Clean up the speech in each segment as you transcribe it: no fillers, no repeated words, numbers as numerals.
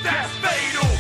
That's fatal.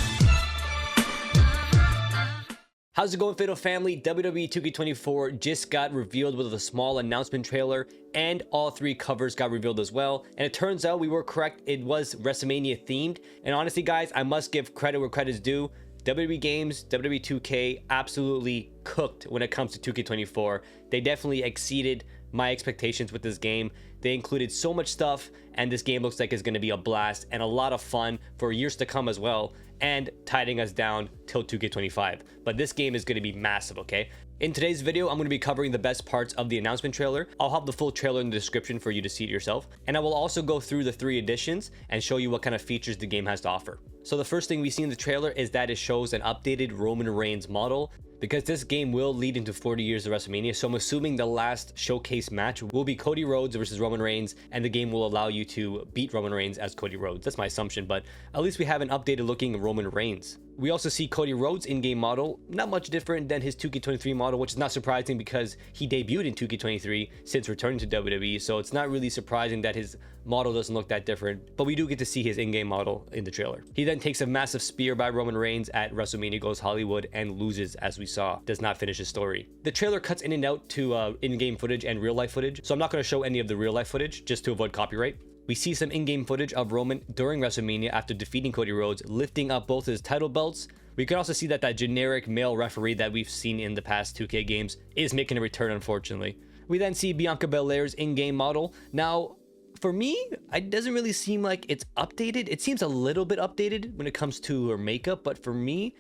How's it going, Fatal Family? WWE 2K24 just got revealed with a small announcement trailer, and all 3 covers got revealed as well. And it turns out we were correct. It was WrestleMania themed. And honestly, guys, I must give credit where credit is due. WWE Games, WWE 2K absolutely cooked when it comes to 2K24. They definitely exceeded my expectations with this game. They included so much stuff, and this game looks like it's going to be a blast and a lot of fun for years to come as well, and tiding us down till 2K25. But this game is going to be massive, okay? In today's video, I'm going to be covering the best parts of the announcement trailer. I'll have the full trailer in the description for you to see it yourself. And I will also go through the 3 editions and show you what kind of features the game has to offer. So the first thing we see in the trailer is that it shows an updated Roman Reigns model. Because this game will lead into 40 years of WrestleMania, so I'm assuming the last showcase match will be Cody Rhodes versus Roman Reigns, and the game will allow you to beat Roman Reigns as Cody Rhodes. That's my assumption, but at least we have an updated looking Roman Reigns. We also see Cody Rhodes in-game model, not much different than his 2K23 model, which is not surprising because he debuted in 2K23 since returning to WWE, so it's not really surprising that his model doesn't look that different, but we do get to see his in-game model in the trailer. He then takes a massive spear by Roman Reigns at WrestleMania Goes Hollywood and loses, as we saw. Does not finish his story. The trailer cuts in and out to in-game footage and real-life footage, so I'm not going to show any of the real-life footage just to avoid copyright. We see some in-game footage of Roman during WrestleMania after defeating Cody Rhodes, lifting up both his title belts. We can also see that that generic male referee that we've seen in the past 2K games is making a return, unfortunately. We then see Bianca Belair's in-game model. Now, for me, it doesn't really seem like it's updated. It seems a little bit updated when it comes to her makeup, but for me,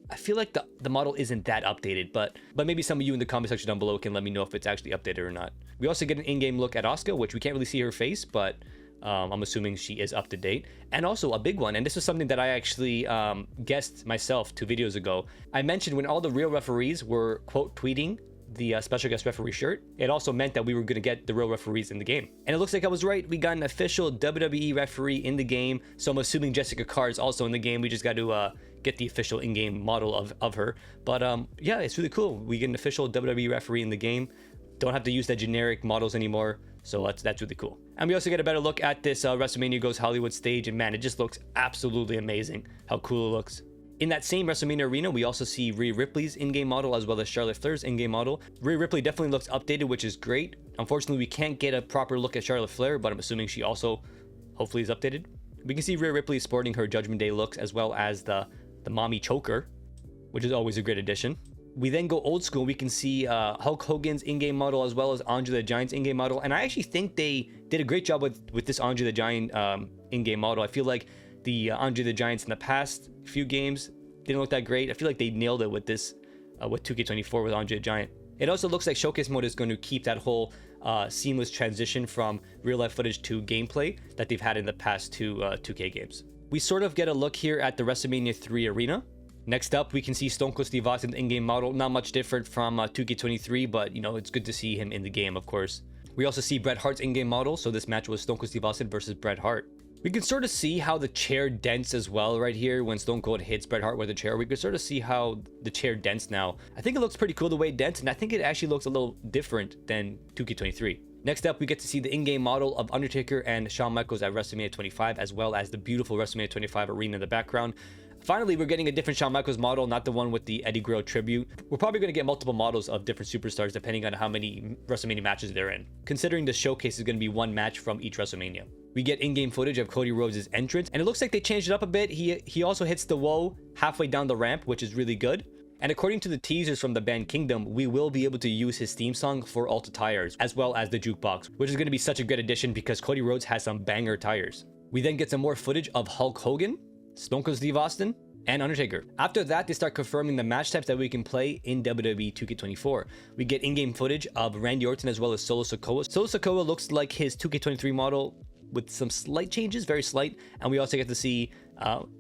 I feel like the model isn't that updated, but maybe some of you in the comment section down below can let me know if it's actually updated or not. We also get an in-game look at Asuka, which we can't really see her face, but I'm assuming she is up to date. And also a big one, and this is something that I actually guessed myself 2 videos ago. I mentioned when all the real referees were quote tweeting the special guest referee shirt, it also meant that we were going to get the real referees in the game. And it looks like I was right. We got an official WWE referee in the game, so I'm assuming Jessica Carr is also in the game. We just got to get the official in-game model of her. But yeah, it's really cool. We get an official WWE referee in the game. Don't have to use that generic models anymore, so that's really cool. And we also get a better look at this WrestleMania Goes Hollywood stage, and man, it just looks absolutely amazing how cool it looks. In that same WrestleMania arena, we also see Rhea Ripley's in-game model as well as Charlotte Flair's in-game model. Rhea Ripley definitely looks updated, which is great. Unfortunately, we can't get a proper look at Charlotte Flair, but I'm assuming she also hopefully is updated. We can see Rhea Ripley sporting her Judgment Day looks as well as the mommy choker, which is always a great addition. We then go old school. We can see Hulk Hogan's in-game model as well as Andre the Giant's in-game model, and I actually think they did a great job with this Andre the Giant in-game model. I feel like the Andre the Giants in the past few games didn't look that great. I feel like they nailed it with this with 2K24 with Andre the Giant. It also looks like Showcase Mode is going to keep that whole seamless transition from real-life footage to gameplay that they've had in the past 2 2K games. We sort of get a look here at the WrestleMania 3 arena. Next up, we can see Stone Cold Steve Austin's in-game model. Not much different from 2K23, but you know, it's good to see him in the game, of course. We also see Bret Hart's in-game model, so this match was Stone Cold Steve Austin versus Bret Hart. We can sort of see how the chair dents as well right here when Stone Cold hits Bret Hart with a chair. We can sort of see how the chair dents now. I think it looks pretty cool the way it dents, and I think it actually looks a little different than 2K23. Next up, we get to see the in-game model of Undertaker and Shawn Michaels at WrestleMania 25, as well as the beautiful WrestleMania 25 arena in the background. Finally, we're getting a different Shawn Michaels model, not the one with the Eddie Guerrero tribute. We're probably going to get multiple models of different superstars depending on how many WrestleMania matches they're in, considering the showcase is going to be 1 match from each WrestleMania. We get in-game footage of Cody Rhodes' entrance, and it looks like they changed it up a bit. He also hits the whoa halfway down the ramp, which is really good. And according to the teasers from the band Kingdom, we will be able to use his theme song for Alta tires, as well as the jukebox, which is going to be such a good addition because Cody Rhodes has some banger tires. We then get some more footage of Hulk Hogan, Stone Cold Steve Austin, and Undertaker. After that, they start confirming the match types that we can play in WWE 2K24. We get in-game footage of Randy Orton as well as Solo Sikoa. Solo Sikoa looks like his 2K23 model with some slight changes, very slight. And we also get to see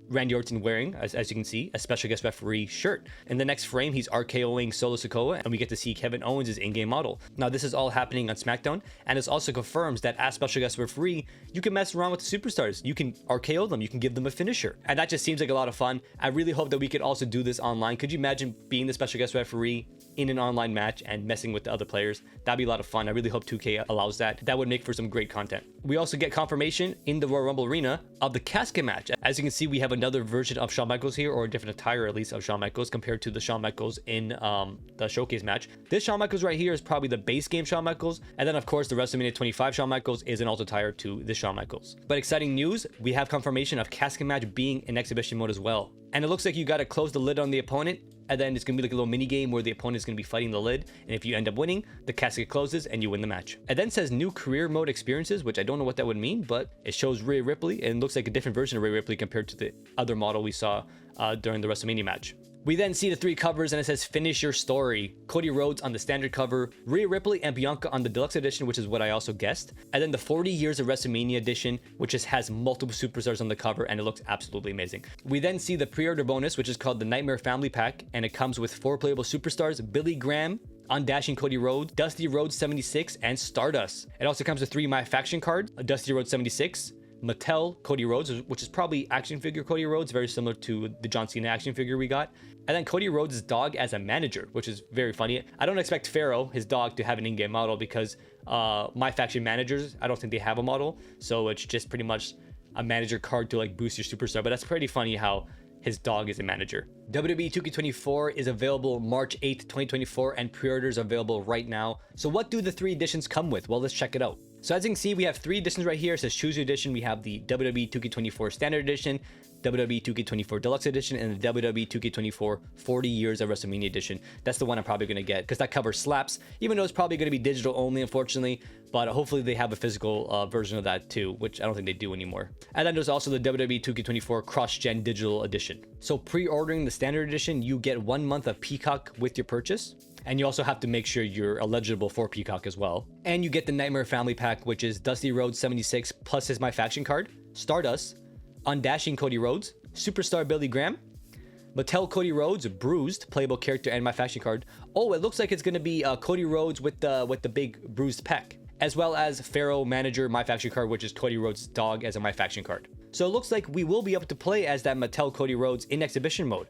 Randy Orton wearing, as you can see, a special guest referee shirt. In the next frame, he's RKOing Solo Sikoa, and we get to see Kevin Owens' in-game model. Now, this is all happening on SmackDown, and this also confirms that as special guest referee, you can mess around with the superstars. You can RKO them, you can give them a finisher. And that just seems like a lot of fun. I really hope that we could also do this online. Could you imagine being the special guest referee in an online match and messing with the other players? That'd be a lot of fun. I really hope 2K allows that. That would make for some great content. We also get confirmation in the Royal Rumble arena of the casket match. As you can can see, we have another version of Shawn Michaels here, or a different attire at least of Shawn Michaels compared to the Shawn Michaels in the showcase match. This Shawn Michaels right here is probably the base game Shawn Michaels, and then of course the WrestleMania 25 Shawn Michaels is an alt attire to this Shawn Michaels. But exciting news, we have confirmation of casket match being in exhibition mode as well. And it looks like you got to close the lid on the opponent, and then it's going to be like a little mini game where the opponent is going to be fighting the lid, and if you end up winning, the casket closes and you win the match. It then says new career mode experiences, which I don't know what that would mean, but it shows Rhea Ripley, and it looks like a different version of Rhea Ripley compared to the other model we saw during the WrestleMania match. We then see the 3 covers, and it says finish your story. Cody Rhodes on the standard cover, Rhea Ripley and Bianca on the deluxe edition, which is what I also guessed, and then the 40 years of WrestleMania edition, which just has multiple superstars on the cover, and it looks absolutely amazing. We then see the pre-order bonus, which is called the Nightmare Family Pack, and it comes with 4 playable superstars: Billy Graham, Undashing Cody Rhodes, Dusty Rhodes 76, and Stardust. It also comes with 3 My Faction cards: Dusty Rhodes 76, Mattel Cody Rhodes, which is probably action figure Cody Rhodes, very similar to the John Cena action figure we got, and then Cody Rhodes' dog as a manager, which is very funny. I don't expect Pharaoh, his dog, to have an in-game model because My Faction managers, I don't think they have a model, so it's just pretty much a manager card to like boost your superstar. But that's pretty funny how his dog is a manager. WWE 2K24 is available March 8th, 2024, and pre-orders are available right now. So what do the 3 editions come with? Well, let's check it out. So as you can see, we have 3 editions right here. It says choose your edition. We have the WWE 2K24 Standard Edition, WWE 2K24 Deluxe Edition, and the WWE 2K24 40 Years of WrestleMania Edition. That's the one I'm probably going to get because that cover slaps, even though it's probably going to be digital only, unfortunately. But hopefully they have a physical version of that too, which I don't think they do anymore. And then there's also the WWE 2K24 Cross-Gen Digital Edition. So pre-ordering the Standard Edition, you get 1 month of Peacock with your purchase. And you also have to make sure you're eligible for Peacock as well. And you get the Nightmare Family Pack, which is Dusty Rhodes 76 plus his My Faction card, Stardust, Undashing Cody Rhodes, Superstar Billy Graham, Mattel Cody Rhodes, Bruised, playable character and My Faction card. Oh, it looks like it's going to be Cody Rhodes with the big bruised pec, as well as Pharaoh Manager My Faction card, which is Cody Rhodes' dog as a My Faction card. So it looks like we will be able to play as that Mattel Cody Rhodes in exhibition mode.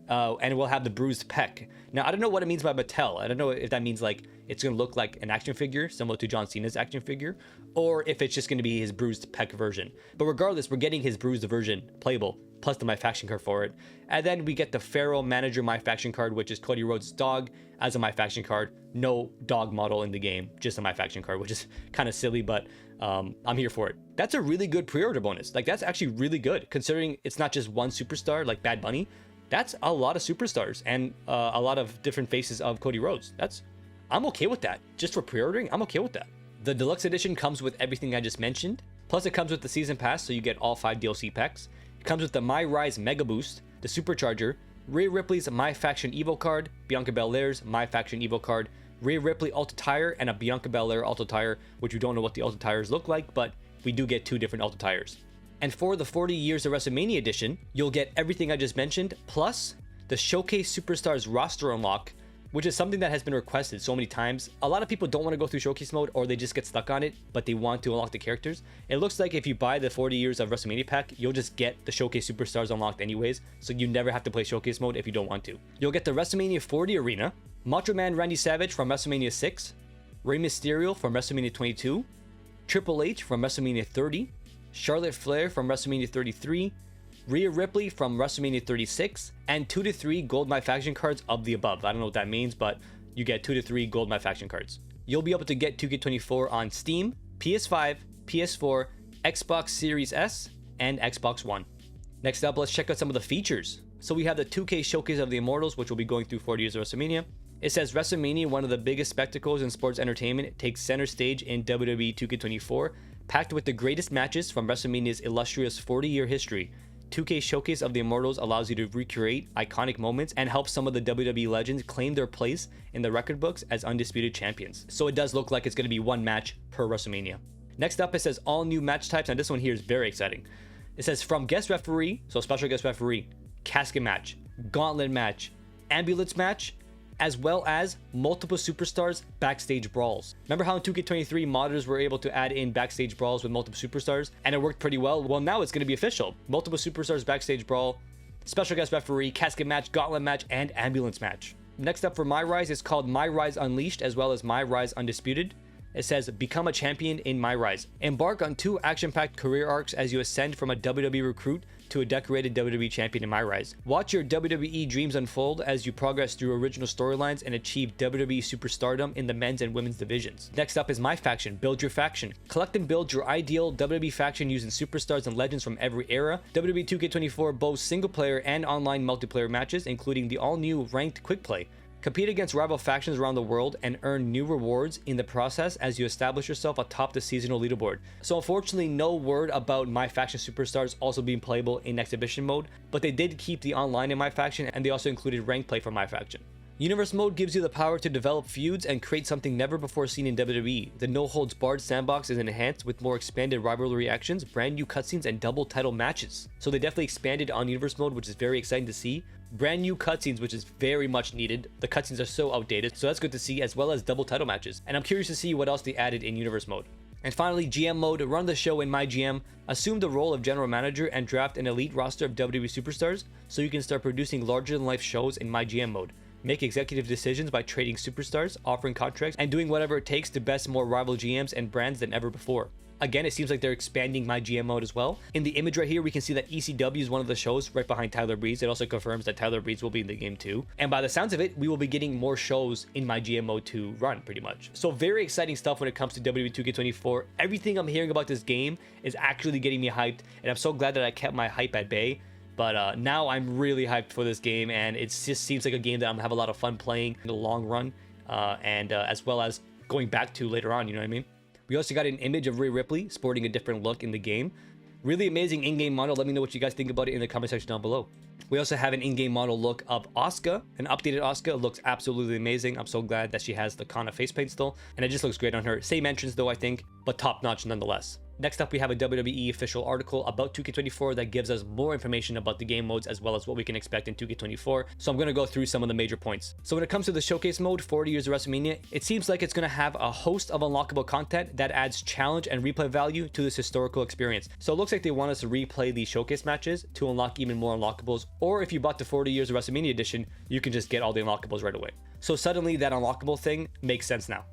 And we'll have the bruised pec. Now, I don't know what it means by Mattel. I don't know if that means like it's going to look like an action figure similar to John Cena's action figure, or if it's just going to be his bruised pec version. But regardless, we're getting his bruised version playable, plus the My Faction card for it. And then we get the Pharaoh Manager My Faction card, which is Cody Rhodes' dog as a My Faction card. No dog model in the game, just a My Faction card, which is kind of silly, but I'm here for it. That's a really good pre-order bonus. Like, that's actually really good, considering it's not just one superstar like Bad Bunny. That's a lot of superstars and a lot of different faces of Cody Rhodes. I'm okay with that. Just for pre-ordering, I'm okay with that. The deluxe edition comes with everything I just mentioned. Plus, it comes with the season pass, so you get all 5 DLC packs. It comes with the My Rise Mega Boost, the Supercharger, Rhea Ripley's My Faction Evo card, Bianca Belair's My Faction Evo card, Rhea Ripley alt attire, and a Bianca Belair alt attire, which we don't know what the alt attires look like, but we do get 2 different alt attires. And for the 40 Years of WrestleMania edition, you'll get everything I just mentioned, plus the Showcase Superstars roster unlock, which is something that has been requested so many times. A lot of people don't want to go through Showcase mode, or they just get stuck on it, but they want to unlock the characters. It looks like if you buy the 40 Years of WrestleMania pack, you'll just get the Showcase Superstars unlocked anyways, so you never have to play Showcase mode if you don't want to. You'll get the WrestleMania 40 arena, Macho Man Randy Savage from WrestleMania 6, Rey Mysterio from WrestleMania 22, Triple H from WrestleMania 30, Charlotte Flair from WrestleMania 33, Rhea Ripley from WrestleMania 36, and 2 to 3 gold My Faction cards of the above. I don't know what that means, but you get 2 to 3 gold My Faction cards. You'll be able to get 2K24 on Steam, PS5, PS4, Xbox Series S, and Xbox One. Next up, let's check out some of the features. So we have the 2K Showcase of the Immortals, which will be going through 40 Years of WrestleMania. It says WrestleMania, one of the biggest spectacles in sports entertainment, takes center stage in WWE 2K24, packed with the greatest matches from WrestleMania's illustrious 40-year history. 2K Showcase of the Immortals allows you to recreate iconic moments and help some of the WWE legends claim their place in the record books as undisputed champions. So it does look like it's going to be 1 match per WrestleMania. Next up, it says all new match types, and this one here is very exciting. It says from guest referee, so special guest referee, casket match, gauntlet match, ambulance match, as well as multiple superstars backstage brawls. Remember how in 2K23 modders were able to add in backstage brawls with multiple superstars and it worked pretty well? Well, now it's going to be official. Multiple superstars backstage brawl, special guest referee, casket match, gauntlet match, and ambulance match. Next up for My Rise is called My Rise Unleashed, as well as My Rise Undisputed. It says become a champion in My Rise. Embark on 2 action-packed career arcs as you ascend from a WWE recruit to a decorated WWE champion in my rise. Watch your WWE dreams unfold as you progress through original storylines and achieve WWE superstardom in the men's and women's divisions. Next up is my faction, Build Your Faction. Collect and build your ideal WWE faction using superstars and legends from every era. WWE 2K24 boasts single player and online multiplayer matches, including the all-new ranked quick play. Compete against rival factions around the world and earn new rewards in the process as you establish yourself atop the seasonal leaderboard. So unfortunately, no word about my faction superstars also being playable in exhibition mode, but they did keep the online in my faction, and they also included rank play for my faction. Universe mode gives you the power to develop feuds and create something never before seen in WWE. The no-holds-barred sandbox is enhanced with more expanded rivalry actions, brand new cutscenes, and double title matches. So they definitely expanded on Universe mode, which is very exciting to see. Brand new cutscenes, which is very much needed. The cutscenes are so outdated, so that's good to see, as well as double title matches. And I'm curious to see what else they added in Universe mode. And finally, GM mode, run the show in my GM, assume the role of general manager and draft an elite roster of WWE superstars so you can start producing larger than life shows in my GM mode. Make executive decisions by trading superstars, offering contracts, and doing whatever it takes to best more rival GMs and brands than ever before. Again, it seems like they're expanding my GM mode as well. In the image right here, we can see that ECW is one of the shows right behind Tyler Breeze. It also confirms that Tyler Breeze will be in the game too. And by the sounds of it, we will be getting more shows in my GM mode to run pretty much. So very exciting stuff when it comes to WWE 2K24. Everything I'm hearing about this game is actually getting me hyped, and I'm so glad that I kept my hype at bay. But now I'm really hyped for this game, and it just seems like a game that I'm gonna have a lot of fun playing in the long run, as well as going back to later on, you know what I mean? We also got an image of Rhea Ripley sporting a different look in the game. Really amazing in-game model. Let me know what you guys think about it in the comment section down below. We also have an in-game model look of Asuka, an updated Asuka. It looks absolutely amazing. I'm so glad that she has the Kana face paint still, and it just looks great on her. Same entrance though, I think, but top-notch nonetheless. Next up, we have a WWE official article about 2K24 that gives us more information about the game modes as well as what we can expect in 2K24. So I'm going to go through some of the major points. So when it comes to the showcase mode, 40 years of WrestleMania, it seems like it's going to have a host of unlockable content that adds challenge and replay value to this historical experience. So it looks like they want us to replay the showcase matches to unlock even more unlockables, or if you bought the 40 years of WrestleMania edition, you can just get all the unlockables right away. So suddenly that unlockable thing makes sense now.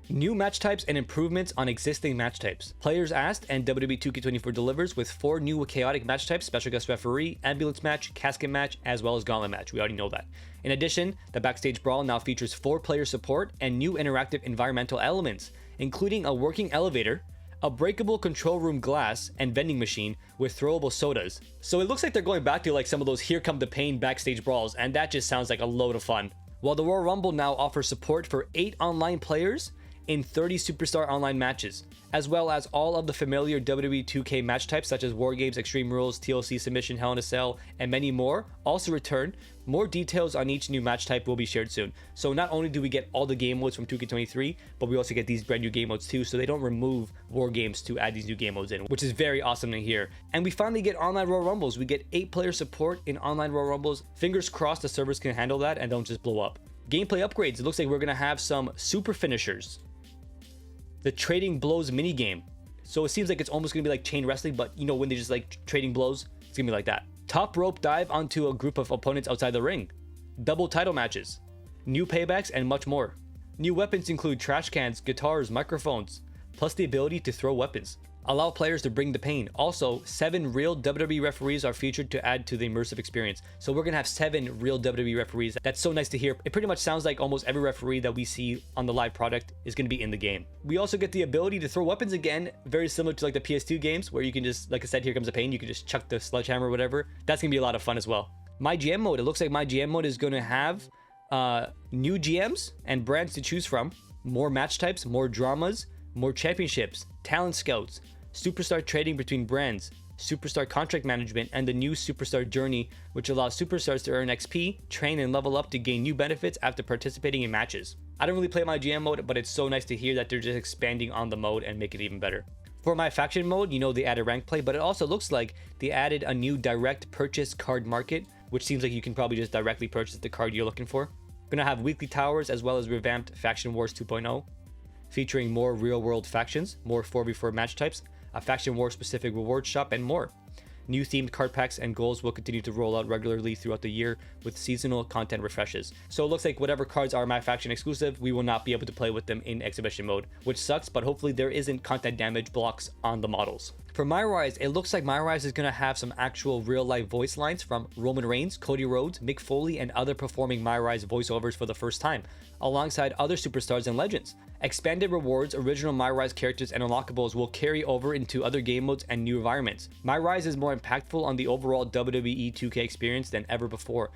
New match types and improvements on existing match types. Players asked, and WWE 2K24 delivers with 4 new chaotic match types: special guest referee, ambulance match, casket match, as well as gauntlet match. We already know that. In addition, the backstage brawl now features 4 player support and new interactive environmental elements, including a working elevator, a breakable control room glass, and vending machine with throwable sodas. So it looks like they're going back to like some of those Here Come the Pain backstage brawls, and that just sounds like a load of fun. While the Royal Rumble now offers support for 8 online players in 30 superstar online matches, as well as all of the familiar WWE 2K match types such as War Games, Extreme Rules, TLC Submission, Hell in a Cell, and many more also return. More details on each new match type will be shared soon. So not only do we get all the game modes from 2K23, but we also get these brand new game modes too, so they don't remove War Games to add these new game modes in, which is very awesome to hear. And we finally get online Royal Rumbles. We get 8 player support in online Royal Rumbles. Fingers crossed the servers can handle that and don't just blow up. Gameplay upgrades. It looks like we're gonna have some super finishers. The trading blows minigame. So it seems like it's almost gonna be like chain wrestling, but you know, when they just like trading blows, it's gonna be like that. Top rope dive onto a group of opponents outside the ring. Double title matches. New paybacks and much more. New weapons include trash cans, guitars, microphones, plus the ability to throw weapons. Allow players to bring the pain. Also, 7 real WWE referees are featured to add to the immersive experience. So we're gonna have 7 real WWE referees. That's so nice to hear. It pretty much sounds like almost every referee that we see on the live product is gonna be in the game. We also get the ability to throw weapons again, very similar to like the PS2 games, where you can just, like I said, Here Comes the Pain, you can just chuck the sledgehammer or whatever. That's gonna be a lot of fun as well. My GM mode, it looks like my GM mode is gonna have new GMs and brands to choose from, more match types, more dramas, more championships, talent scouts, superstar trading between brands, superstar contract management, and the new superstar journey, which allows superstars to earn XP, train, and level up to gain new benefits after participating in matches. I don't really play my GM mode, but it's so nice to hear that they're just expanding on the mode and make it even better. For my faction mode, you know, they added rank play, but it also looks like they added a new direct purchase card market, which seems like you can probably just directly purchase the card you're looking for. Gonna have weekly towers as well as revamped Faction Wars 2.0, featuring more real-world factions, more 4v4 match types, a Faction War specific reward shop, and more. New themed card packs and goals will continue to roll out regularly throughout the year with seasonal content refreshes. So it looks like whatever cards are my faction exclusive, we will not be able to play with them in exhibition mode, which sucks, but hopefully there isn't content damage blocks on the models. For My Rise, it looks like My Rise is going to have some actual real-life voice lines from Roman Reigns, Cody Rhodes, Mick Foley, and other performing My Rise voiceovers for the first time, alongside other superstars and legends. Expanded rewards, original My Rise characters, and unlockables will carry over into other game modes and new environments. My Rise is more impactful on the overall WWE 2K experience than ever before.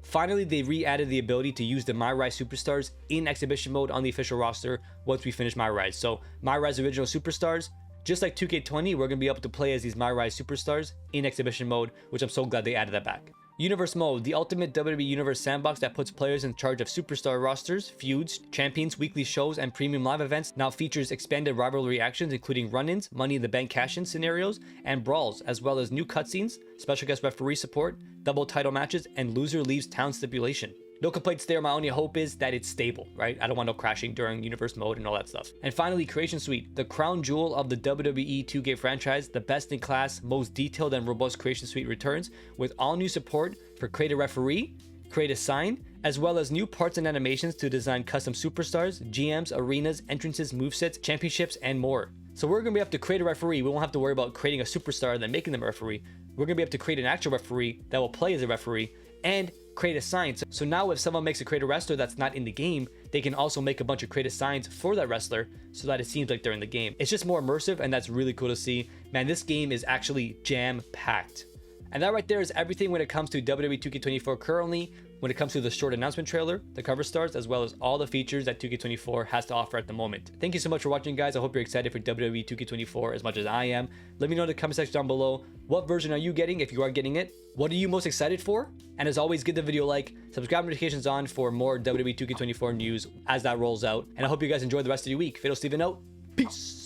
Finally, they re-added the ability to use the My Rise superstars in exhibition mode on the official roster once we finish My Rise. So My Rise original superstars, just like 2K20, we're going to be able to play as these My Rise superstars in exhibition mode, which I'm so glad they added that back. Universe Mode, the ultimate WWE Universe sandbox that puts players in charge of superstar rosters, feuds, champions, weekly shows, and premium live events, now features expanded rivalry actions including run-ins, Money in the Bank cash-in scenarios, and brawls, as well as new cutscenes, special guest referee support, double title matches, and loser leaves town stipulation. No complaints there. My only hope is that it's stable, right? I don't want no crashing during Universe Mode and all that stuff. And finally, Creation Suite, the crown jewel of the WWE 2K franchise, the best-in-class, most detailed and robust Creation Suite returns with all new support for Create a Referee, Create a Sign, as well as new parts and animations to design custom superstars, GMs, arenas, entrances, movesets, championships, and more. So we're going to be able to create a referee. We won't have to worry about creating a superstar and then making them a referee. We're going to be able to create an actual referee that will play as a referee and create a sign. So now if someone makes a create a wrestler that's not in the game, they can also make a bunch of creative signs for that wrestler so that it seems like they're in the game. It's just more immersive, and that's really cool to see. Man, this game is actually jam-packed. And that right there is everything when it comes to WWE 2K24 currently, when it comes to the short announcement trailer, the cover stars, as well as all the features that 2K24 has to offer at the moment. Thank you so much for watching, guys. I hope you're excited for WWE 2K24 as much as I am. Let me know in the comment section down below, what version are you getting if you are getting it? What are you most excited for? And as always, give the video a like, subscribe, notifications on for more WWE 2K24 news as that rolls out. And I hope you guys enjoy the rest of your week. Fatal Steven out. Peace.